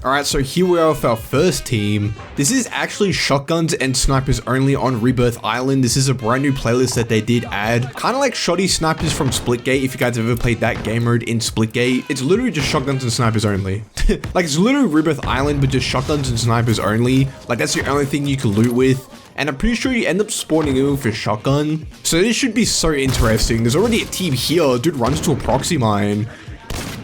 Alright, so here we are with our first team. This is actually shotguns and snipers only on Rebirth Island. This is a brand new playlist that they did add. Kind of like shoddy snipers from Splitgate, if you guys have ever played that game mode in Splitgate. It's literally just shotguns and snipers only. Like, it's literally Rebirth Island, but just shotguns and snipers only. Like, that's the only thing you can loot with. And I'm pretty sure you end up spawning in with a shotgun. So this should be so interesting. There's already a team here. Dude runs to a proxy mine.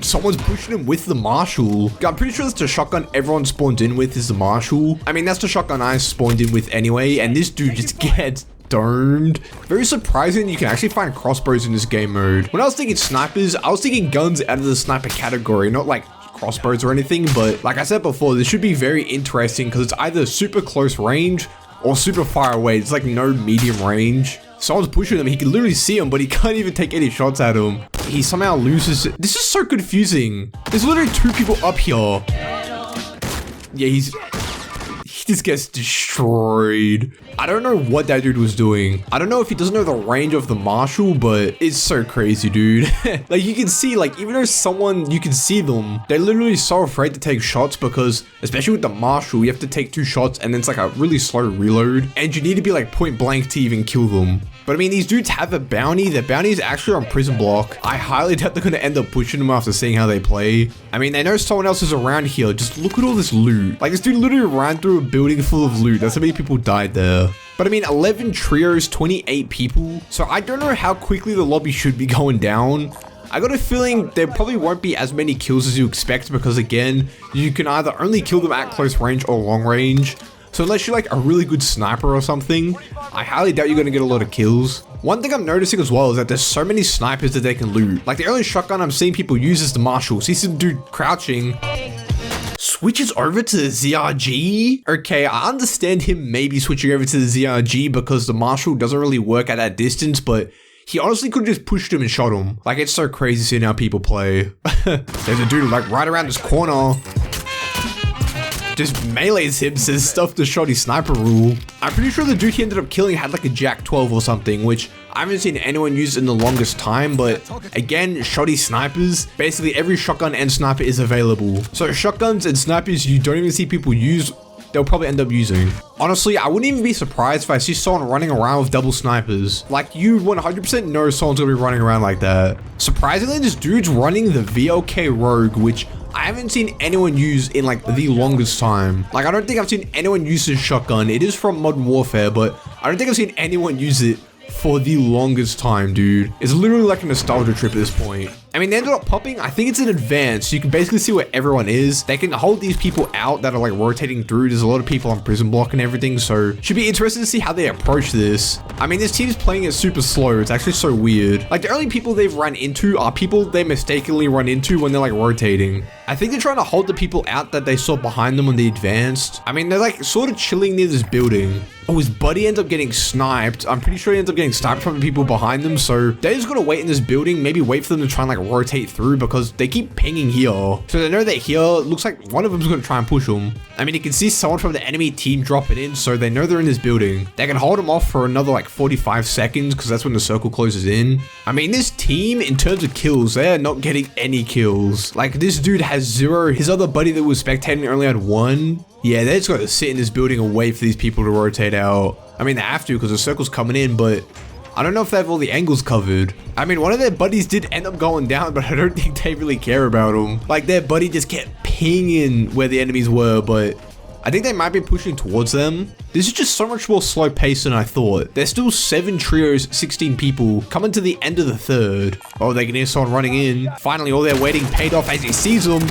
Someone's pushing him with the Marshal. I'm pretty sure that's the shotgun everyone spawns in with is the Marshal. I mean, that's the shotgun I spawned in with anyway, and this dude just gets domed. Very surprising you can actually find crossbows in this game mode. When I was thinking snipers, I was thinking guns out of the sniper category, not like crossbows or anything, but like I said before, this should be very interesting because it's either super close range or super far away. It's like no medium range. Someone's pushing him, he can literally see him, but he can't even take any shots at him. He somehow loses it. This is so confusing. There's literally two people up here. Yeah, he just gets destroyed. I don't know what that dude was doing. I don't know if he doesn't know the range of the Marshal, but it's so crazy, dude. Like, you can see, like, even though you can see them, they're literally so afraid to take shots because, especially with the Marshal, you have to take 2 shots and then it's like a really slow reload. And you need to be like point blank to even kill them. But I mean, these dudes have a bounty. Their bounty is actually on prison block. I highly doubt they're going to end up pushing them after seeing how they play. I mean, they know someone else is around here. Just look at all this loot. Like, this dude literally ran through a building full of loot. That's how many people died there. But I mean, 11 trios, 28 people. So I don't know how quickly the lobby should be going down. I got a feeling there probably won't be as many kills as you expect because, again, you can either only kill them at close range or long range. So unless you're like a really good sniper or something, I highly doubt you're going to get a lot of kills. One thing I'm noticing as well is that there's so many snipers that they can loot. Like, the only shotgun I'm seeing people use is the Marshal. See some dude crouching. Switches over to the ZRG? Okay, I understand him maybe switching over to the ZRG because the Marshal doesn't really work at that distance, but he honestly could have just pushed him and shot him. Like, it's so crazy seeing how people play. There's a dude like right around this corner. Just melees him, says stuff the shoddy sniper rule. I'm pretty sure the dude he ended up killing had like a Jack 12 or something, which I haven't seen anyone use in the longest time, but again, shoddy snipers, basically every shotgun and sniper is available. So shotguns and snipers you don't even see people use, they'll probably end up using. Honestly, I wouldn't even be surprised if I see someone running around with double snipers. Like, you 100% know someone's gonna be running around like that. Surprisingly, this dude's running the VLK Rogue, which I haven't seen anyone use in like the longest time. Like, I don't think I've seen anyone use this shotgun. It is from Modern Warfare, but I don't think I've seen anyone use it for the longest time, dude. It's literally like a nostalgia trip at this point. I mean, they ended up popping, I think it's in advance, so you can basically see where everyone is. They can hold these people out that are like rotating through. There's a lot of people on prison block and everything, so should be interesting to see how they approach this. I mean, this team's playing it super slow. It's actually so weird. Like, the only people they've run into are people they mistakenly run into when they're like rotating. I think they're trying to hold the people out that they saw behind them when they advanced. I mean, they're like sort of chilling near this building. Oh, his buddy ends up getting sniped. I'm pretty sure he ends up getting sniped from the people behind them, so they're just gonna wait in this building, maybe wait for them to try and like rotate through because they keep pinging here. So they know they're here. Looks like one of them's gonna try and push them. I mean, you can see someone from the enemy team dropping in, so they know they're in this building. They can hold them off for another like 45 seconds because that's when the circle closes in. I mean, this team, in terms of kills, they're not getting any kills. Like, this dude has 0. His other buddy that was spectating only had 1. Yeah, they just got to sit in this building and wait for these people to rotate out. I mean, they have to because the circle's coming in, but I don't know if they have all the angles covered. I mean, one of their buddies did end up going down, but I don't think they really care about him. Like, their buddy just kept pinging where the enemies were, but I think they might be pushing towards them. This is just so much more slow paced than I thought. There's still 7 trios, 16 people coming to the end of the 3rd. Oh, they can hear someone running in. Finally, all their waiting paid off as he sees them.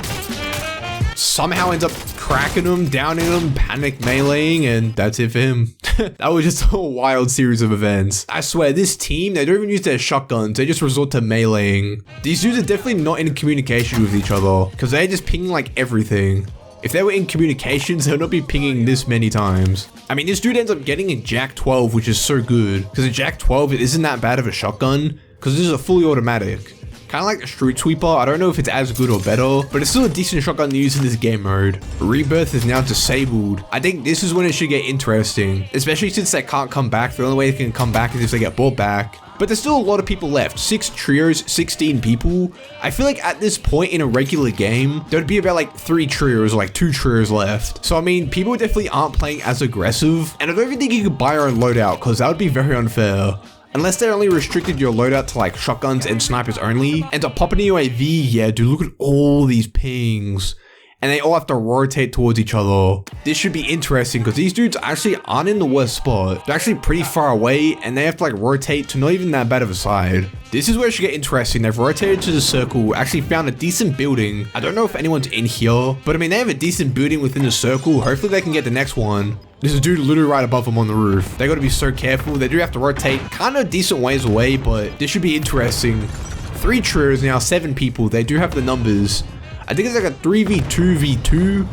Somehow ends up cracking him, downing him, panic meleeing, and that's it for him. That was just a wild series of events. I swear, this team, they don't even use their shotguns, they just resort to meleeing. These dudes are definitely not in communication with each other, because they're just pinging like everything. If they were in communications, they would not be pinging this many times. I mean, this dude ends up getting a Jack 12, which is so good, because a Jack 12 it isn't that bad of a shotgun, because this is a fully automatic. Kind of like a street sweeper. I don't know if it's as good or better, but it's still a decent shotgun to use in this game mode. Rebirth is now disabled. I think this is when it should get interesting, especially since they can't come back. The only way they can come back is if they get brought back. But there's still a lot of people left. 6 trios, 16 people. I feel like at this point in a regular game, there'd be about like 3 trios or like 2 trios left. So I mean, people definitely aren't playing as aggressive. And I don't even think you could buy your own loadout because that would be very unfair. Unless they only restricted your loadout to like shotguns and snipers only. And to pop an UAV, yeah, dude, look at all these pings. And they all have to rotate towards each other. This should be interesting because these dudes actually aren't in the worst spot. They're actually pretty far away and they have to like rotate to not even that bad of a side. This is where it should get interesting. They've rotated to the circle, actually found a decent building. I don't know if anyone's in here, but I mean, they have a decent building within the circle. Hopefully they can get the next one. There's a dude literally right above them on the roof. They gotta be so careful. They do have to rotate kind of decent ways away, but this should be interesting. 3 trios now, 7 people. They do have the numbers. I think it's like a 3v2v2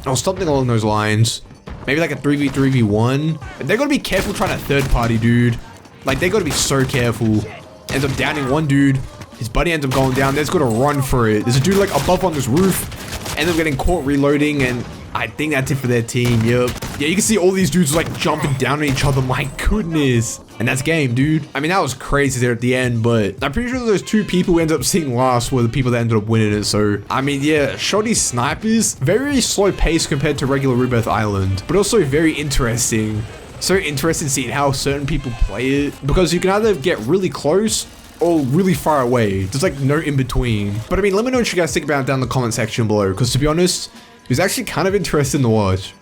or something along those lines. Maybe like a 3v3v1. They gotta be careful trying to third party, dude. Like they gotta be so careful. Ends up downing one dude. His buddy ends up going down. They're just gonna run for it. There's a dude like above on this roof. Ends up getting caught reloading, and I think that's it for their team. Yup. Yeah, you can see all these dudes like jumping down on each other. My goodness. And that's game, dude. I mean, that was crazy there at the end, but I'm pretty sure those 2 people who ended up seeing last were the people that ended up winning it. So, I mean, yeah, shoddy snipers, very slow pace compared to regular Rebirth Island, but also very interesting. So interesting seeing how certain people play it, because you can either get really close or really far away. There's like no in between. But I mean, let me know what you guys think about it down in the comment section below, because to be honest, it was actually kind of interesting to watch.